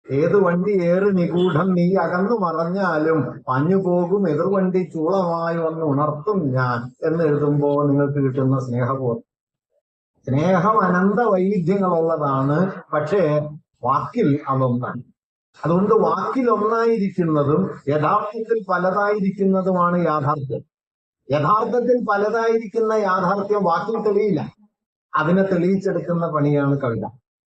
ഏത് വണ്ടി ഏറ് നിഗൂഢം നീ അകന്നു മറഞ്ഞാലും പഞ്ഞുപോകും എതിർവണ്ടി ചൂളമായി വന്ന് ഉണർത്തും ഞാൻ എന്ന് എഴുതുമ്പോൾ നിങ്ങൾക്ക് കിട്ടുന്ന സ്നേഹബോധം. സ്നേഹം അനന്ത വൈവിധ്യങ്ങളുള്ളതാണ്, പക്ഷേ വാക്കിൽ അതൊന്നാണ്. അതുകൊണ്ട് വാക്കിൽ ഒന്നായിരിക്കുന്നതും യഥാർത്ഥത്തിൽ പലതായിരിക്കുന്നതുമാണ് യാഥാർത്ഥ്യം. യഥാർത്ഥത്തിൽ പലതായിരിക്കുന്ന യാഥാർത്ഥ്യം വാക്കിൽ തെളിയില്ല. അതിനെ തെളിയിച്ചെടുക്കുന്ന പണിയാണ് കവിത.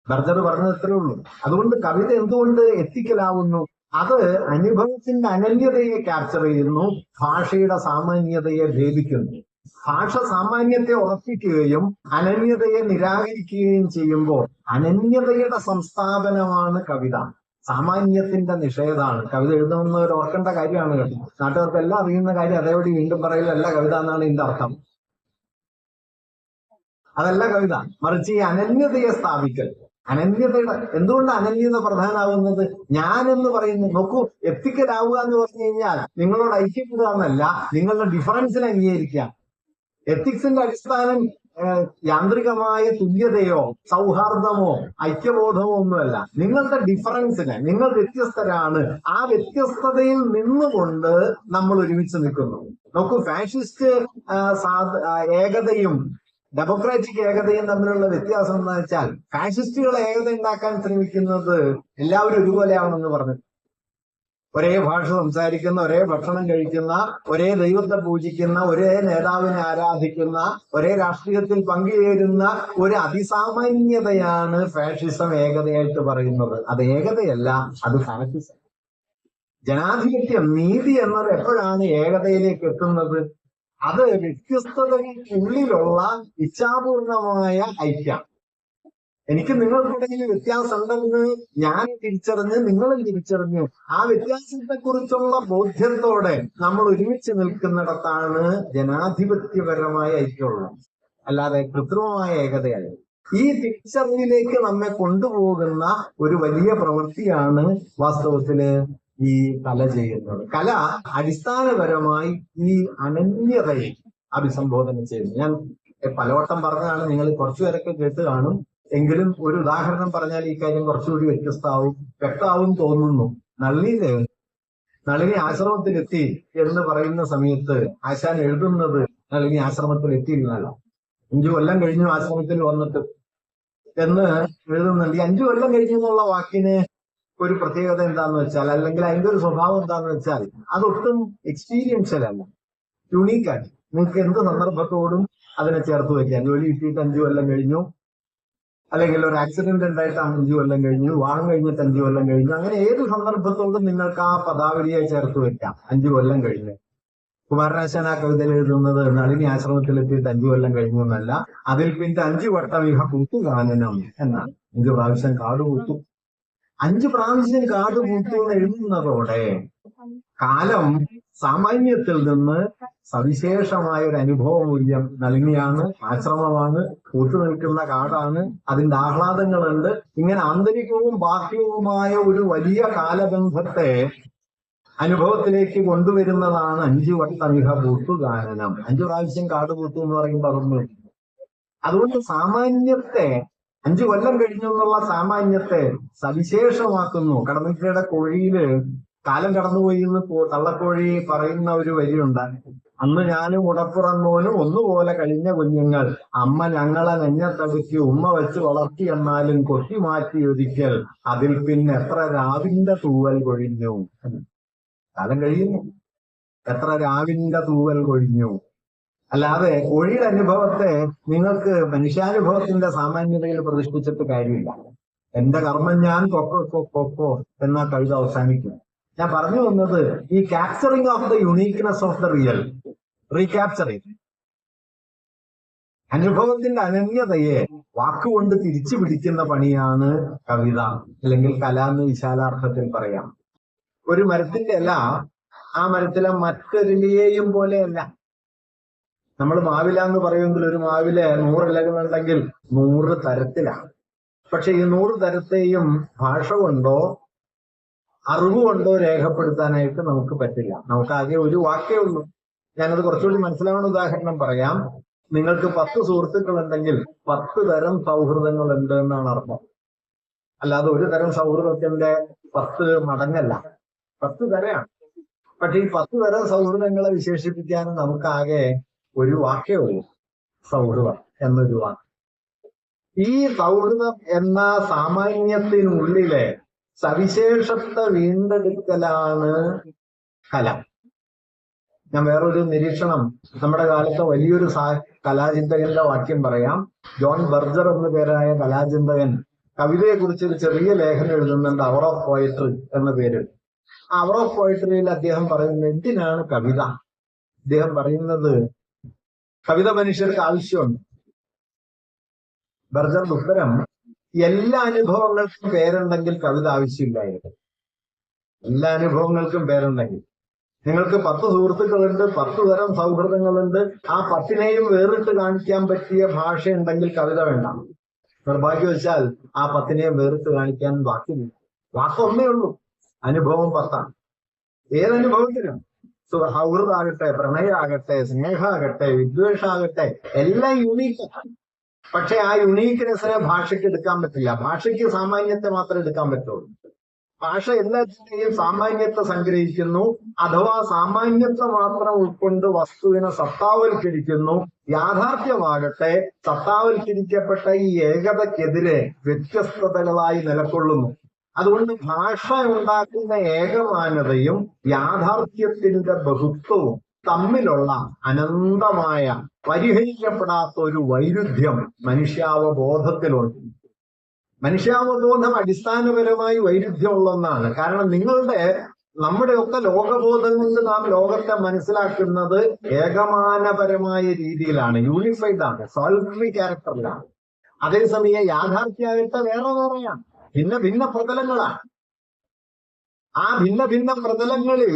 ബർജർ പറഞ്ഞത് ഇത്രേ ഉള്ളൂ. അതുകൊണ്ട് കവിത എന്തുകൊണ്ട് എത്തിക്കലാവുന്നു? അത് അനുഭവത്തിന്റെ അനന്യതയെ ക്യാപ്ചർ ചെയ്യുന്നു, ഭാഷയുടെ സാമാന്യതയെ ഭേദിക്കുന്നു. ഭാഷ സാമാന്യത്തെ ഉറപ്പിക്കുകയും അനന്യതയെ നിരാകരിക്കുകയും ചെയ്യുമ്പോൾ അനന്യതയുടെ സംസ്ഥാപനമാണ് കവിത. സാമാന്യത്തിന്റെ നിഷേധമാണ്. കവിത എഴുതുന്നവർ ഓർക്കേണ്ട കാര്യമാണ് കേട്ടോ. നാട്ടുകാർക്ക് എല്ലാം അറിയുന്ന കാര്യം അതേപടി വീണ്ടും പറയലല്ല കവിത എന്നാണ് ഇതിന്റെ അർത്ഥം. അതല്ല കവിത, മറിച്ച് ഈ അനന്യതയെ സ്ഥാപിക്കൽ. അനന്യതയുടെ എന്തുകൊണ്ട് അനന്യത പ്രധാനമാകുന്നത്? ഞാനെന്ന് പറയുന്നത് നോക്കൂ, എത്തിക്കലാവുക എന്ന് പറഞ്ഞു കഴിഞ്ഞാൽ നിങ്ങളോട് ഐക്യപ്പെടുക എന്നല്ല, നിങ്ങളുടെ ഡിഫറൻസിനെ അംഗീകരിക്കുക. എത്തിക്സിന്റെ അടിസ്ഥാനം യാന്ത്രികമായ തുല്യതയോ സൗഹാർദ്ദമോ ഐക്യബോധമോ ഒന്നുമല്ല. നിങ്ങളുടെ ഡിഫറൻസിനെ, നിങ്ങൾ വ്യത്യസ്തരാണ്, ആ വ്യത്യസ്തതയിൽ നിന്നുകൊണ്ട് നമ്മൾ ഒരുമിച്ച് നിൽക്കുന്നു. നോക്കൂ, ഫാഷിസ്റ്റ് ഏകതയും ഡെമോക്രാറ്റിക് ഏകതയും തമ്മിലുള്ള വ്യത്യാസം എന്ന് വെച്ചാൽ, ഫാഷിസ്റ്റുകൾ ഏകത ഉണ്ടാക്കാൻ ശ്രമിക്കുന്നത് എല്ലാവരും ഒരുപോലെയാവണമെന്ന് പറഞ്ഞു. ഒരേ ഭാഷ സംസാരിക്കുന്ന, ഒരേ ഭക്ഷണം കഴിക്കുന്ന, ഒരേ ദൈവത്തെ പൂജിക്കുന്ന, ഒരേ നേതാവിനെ ആരാധിക്കുന്ന, ഒരേ രാഷ്ട്രീയത്തിൽ പങ്കുചേരുന്ന ഒരു അതിസാമാന്യതയാണ് ഫാഷിസം ഏകതയായിട്ട് പറയുന്നത്. അത് ഏകതയല്ല, അത് ഫാഷിസം. ജനാധിപത്യം, നീതി എന്നത് എപ്പോഴാണ് ഏകതയിലേക്ക് എത്തുന്നത്? അത് വ്യത്യസ്തതകൾക്കുള്ളിലുള്ള ഇച്ഛാപൂർണമായ ഐക്യം. എനിക്ക് നിങ്ങൾക്കിടയിൽ വ്യത്യാസമുണ്ടെന്ന് ഞാൻ തിരിച്ചറിഞ്ഞ് നിങ്ങളും തിരിച്ചറിഞ്ഞു. ആ വ്യത്യാസത്തെക്കുറിച്ചുള്ള ബോധ്യത്തോടെ നമ്മൾ ഒരുമിച്ച് നിൽക്കുന്നിടത്താണ് ജനാധിപത്യപരമായ ഐക്യമുള്ളത്, അല്ലാതെ കൃത്രിമമായ ഏകതയല്ല. ഈ തിരിച്ചറിവിലേക്ക് നമ്മെ കൊണ്ടുപോകുന്ന ഒരു വലിയ പ്രവൃത്തിയാണ് വാസ്തവത്തില് ഈ കല ചെയ്യുന്നത്. കല അടിസ്ഥാനപരമായി ഈ അനന്യതയെ അഭിസംബോധന ചെയ്യുന്നു. ഞാൻ പലവട്ടം പറഞ്ഞതാണ്, നിങ്ങൾ കുറച്ചുപേരൊക്കെ കേട്ട് കാണും. എങ്കിലും ഒരു ഉദാഹരണം പറഞ്ഞാൽ ഈ കാര്യം കുറച്ചുകൂടി വ്യക്തമാവും തോന്നുന്നു. നളിനി ആശ്രമത്തിലെത്തി എന്ന് പറയുന്ന സമയത്ത് ആശാൻ എഴുതുന്നത് നളിനി ആശ്രമത്തിൽ എത്തിയിരുന്നല്ലോ, 5 കൊല്ലം കഴിഞ്ഞു ആശ്രമത്തിൽ വന്നിട്ട് എന്ന് എഴുതുന്നുണ്ട്. ഈ 5 കൊല്ലം കഴിഞ്ഞു എന്നുള്ള വാക്കിന് ഒരു പ്രത്യേകത എന്താന്ന് വെച്ചാൽ, അല്ലെങ്കിൽ അതിന്റെ ഒരു സ്വഭാവം എന്താന്ന് വെച്ചാൽ, അതൊട്ടും എക്സ്പീരിയൻഷ്യൽ അല്ല, യുണീക്കാണ്. നിങ്ങൾക്ക് എന്ത് സന്ദർഭത്തോടും അതിനെ ചേർത്ത് വയ്ക്കാം. ജോലി കിട്ടിയിട്ട് 5 കൊല്ലം കഴിഞ്ഞു, അല്ലെങ്കിൽ ഒരു ആക്സിഡന്റ് ഉണ്ടായിട്ട് 5 കൊല്ലം കഴിഞ്ഞു, വിവാഹം കഴിഞ്ഞിട്ട് 5 കൊല്ലം കഴിഞ്ഞു, അങ്ങനെ ഏത് സന്ദർഭത്തോടും നിങ്ങൾക്ക് ആ പദാവലിയെ ചേർത്ത് വെക്കാം. 5 കൊല്ലം കഴിഞ്ഞു. കുമാരനാശാൻ ആ കവിതയിൽ എഴുതുന്നത് നളിനി ആശ്രമത്തിലെത്തിയിട്ട് 5 കൊല്ലം കഴിഞ്ഞു എന്നല്ല, അതിൽ പിന്നെ 5 വട്ടം ഇഹ കൂത്തുകാനനം എന്നാണ്. 5 പ്രാവശ്യം കാട് കൂത്തു. 5 പ്രാവശ്യം കാട് കൂത്തു എന്ന് എഴുതുന്നതോടെ കാലം സാമാന്യത്തിൽ നിന്ന് സവിശേഷമായ ഒരു അനുഭവ മൂല്യം നളിനിയാണ്, ആശ്രമമാണ്, കൂത്തു നിൽക്കുന്ന കാടാണ്, അതിന്റെ ആഹ്ലാദങ്ങളുണ്ട്. ഇങ്ങനെ ആന്തരികവും ബാഹ്യവുമായ ഒരു വലിയ കാലബന്ധത്തെ അനുഭവത്തിലേക്ക് കൊണ്ടുവരുന്നതാണ് 5 വട്ടം ഇഹ പൂത്തുകാനനം. 5 പ്രാവശ്യം കാട് പൂത്തു എന്ന് പറയുമ്പോൾ അതൊന്നും. അതുകൊണ്ട് സാമാന്യത്തെ, 5 കൊല്ലം കഴിഞ്ഞു എന്നുള്ള സാമാന്യത്തെ സവിശേഷമാക്കുന്നു. കടമനിക്കയുടെ കോഴിയില് കാലം കടന്നുപോയി എന്ന് തള്ളക്കോഴി പറയുന്ന ഒരു വരിയുണ്ട്. അന്ന് ഞാനും ഉടപ്പുറന്നോനും ഒന്നുപോലെ കഴിഞ്ഞ കുഞ്ഞുങ്ങൾ, അമ്മ ഞങ്ങളെ നെഞ്ഞത്തടുക്കി ഉമ്മ വെച്ച് വളർത്തി എന്നാലും കൊത്തി മാറ്റി ഒരിക്കൽ, അതിൽ പിന്നെ എത്ര രാവിന്റെ തൂവൽ കൊഴിഞ്ഞു. കാലം കഴിയുന്നു, എത്ര രാവിന്റെ തൂവൽ കൊഴിഞ്ഞു. അല്ലാതെ കോഴിയുടെ അനുഭവത്തെ നിങ്ങൾക്ക് മനുഷ്യാനുഭവത്തിന്റെ സാമാന്യതയിൽ പ്രതിഷ്ഠിച്ചിട്ട് കാര്യമില്ല. എന്റെ കർമ്മം ഞാൻ കൊക്കോ എന്ന കവിത അവസാനിക്കും. ഞാൻ പറഞ്ഞു വന്നത്, ഈ capturing of the uniqueness of the real, recapturing, അനുഭവത്തിന്റെ അനന്യതയെ വാക്കുകൊണ്ട് തിരിച്ചു പിടിക്കുന്ന പണിയാണ് കവിത, അല്ലെങ്കിൽ കല എന്ന് വിശാലാർത്ഥത്തിൽ പറയാം. ഒരു മരത്തിന്റെ ഇല ആ മരത്തിലെ മറ്റൊരിലയെയും പോലെയല്ല. നമ്മൾ മാവില എന്ന് പറയുമെങ്കിൽ ഒരു മാവിലെ 100 ഇലകളുണ്ടെങ്കിൽ 100 തരത്തിലാണ്. പക്ഷെ ഈ 100 തരത്തെയും ഭാഷ കൊണ്ടോ അറിവ് കൊണ്ടോ രേഖപ്പെടുത്താനായിട്ട് നമുക്ക് പറ്റില്ല. നമുക്ക് ആകെ ഒരു വാക്കേ ഉള്ളൂ. ഞാനത് കുറച്ചുകൂടി മനസ്സിലാവുന്ന ഉദാഹരണം പറയാം. നിങ്ങൾക്ക് 10 സുഹൃത്തുക്കൾ ഉണ്ടെങ്കിൽ 10 തരം സൗഹൃദങ്ങൾ ഉണ്ട് എന്നാണ് അർത്ഥം. അല്ലാതെ ഒരു തരം സൗഹൃദത്തിന്റെ 10 മടങ്ങല്ല, 10 തരമാണ്. പക്ഷെ ഈ 10 തരം സൗഹൃദങ്ങളെ വിശേഷിപ്പിക്കാനും നമുക്കാകെ ഒരു വാക്കേ ഉള്ളൂ, സൗഹൃദം എന്നൊരു വാക്ക്. ഈ സൗഹൃദം എന്ന സാമാന്യത്തിനുള്ളിലെ സവിശേഷത്തെ വീണ്ടെടുക്കലാണ് കല. ഞാൻ വേറൊരു നിരീക്ഷണം, നമ്മുടെ കാലത്തെ വലിയൊരു കലാചിന്തകന്റെ വാക്യം പറയാം. ജോൺ ബർജർ എന്ന പേരായ കലാചിന്തകൻ കവിതയെ കുറിച്ച് ഒരു ചെറിയ ലേഖനം എഴുതുന്നുണ്ട്, അവർ ഓഫ് പോയട്രി എന്ന പേര്. അവർ ഓഫ് പോയട്രിയിൽ അദ്ദേഹം പറയുന്നത് എന്തിനാണ് കവിത? അദ്ദേഹം പറയുന്നത് കവിത മനുഷ്യർക്ക് ആവശ്യമുണ്ട്. ബർജറിന്റെ ഉത്തരം, എല്ലാ അനുഭവങ്ങൾക്കും പേരുണ്ടെങ്കിൽ കവിത ആവശ്യമില്ലായിരുന്നു. എല്ലാ അനുഭവങ്ങൾക്കും പേരുണ്ടെങ്കിൽ, നിങ്ങൾക്ക് 10 സുഹൃത്തുക്കളുണ്ട്, 10 തരം സൗഹൃദങ്ങളുണ്ട്, ആ 10നെയും വേറിട്ട് കാണിക്കാൻ പറ്റിയ ഭാഷയുണ്ടെങ്കിൽ കവിത വേണ്ട. നിർഭാഗ്യവശാൽ ആ 10നെയും വേറിട്ട് കാണിക്കാൻ വാക്കില്ല. വാക്കൊന്നേ ഉള്ളൂ, അനുഭവം 10ആണ്. ഏതനുഭവത്തിനും, സൗഹൃദമാകട്ടെ, പ്രണയമാകട്ടെ, സ്നേഹമാകട്ടെ, വിദ്വേഷമാകട്ടെ, എല്ലാം യൂണീക്കാണ്. പക്ഷെ ആ യുണീക്ക്നെസ്സിനെ ഭാഷയ്ക്ക് എടുക്കാൻ പറ്റില്ല. ഭാഷയ്ക്ക് സാമാന്യത്തെ മാത്രമേ എടുക്കാൻ പറ്റുള്ളൂ. ഭാഷ എല്ലാത്തിന്റെയും സാമാന്യത്തെ സംഗ്രഹിക്കുന്നു, അഥവാ സാമാന്യത്തെ മാത്രം ഉൾക്കൊണ്ട് വസ്തുവിനെ സത്താവൽക്കരിക്കുന്നു. യാഥാർത്ഥ്യമാകട്ടെ സത്താവൽക്കരിക്കപ്പെട്ട ഈ ഏകതയ്ക്കെതിരെ വ്യത്യസ്തതകളായി നിലകൊള്ളുന്നു. അതുകൊണ്ട് ഭാഷ ഉണ്ടാക്കുന്ന ഏകമാനതയും യാഥാർത്ഥ്യത്തിന്റെ ബഹുത്വവും തമ്മിലുള്ള അനന്തമായ പരിഹരിക്കപ്പെടാത്ത ഒരു വൈരുദ്ധ്യം മനുഷ്യാവബോധത്തിലുണ്ട്. മനുഷ്യാവബോധം അടിസ്ഥാനപരമായി വൈരുദ്ധ്യമുള്ള ഒന്നാണ്. കാരണം നമ്മുടെയൊക്കെ ലോകബോധം കൊണ്ട് നാം ലോകത്തെ മനസ്സിലാക്കുന്നത് ഏകമാനപരമായ രീതിയിലാണ്, യൂണിഫൈഡ് ആണ്, സോൾട്ടറി ക്യാരക്ടറിലാണ്. അതേസമയം യാഥാർത്ഥ്യമായിട്ട് വേറെ വേറെയാണ്, ഭിന്ന ഭിന്ന പ്രതലങ്ങളാണ്. ആ ഭിന്ന ഭിന്ന പ്രതലങ്ങളിൽ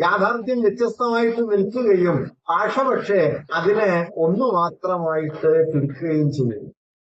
യാഥാർത്ഥ്യം വ്യത്യസ്തമായിട്ട് നിൽക്കുകയും ഭാഷ പക്ഷേ അതിനെ ഒന്നു മാത്രമായിട്ട് ചുരുക്കുകയും ചെയ്യും.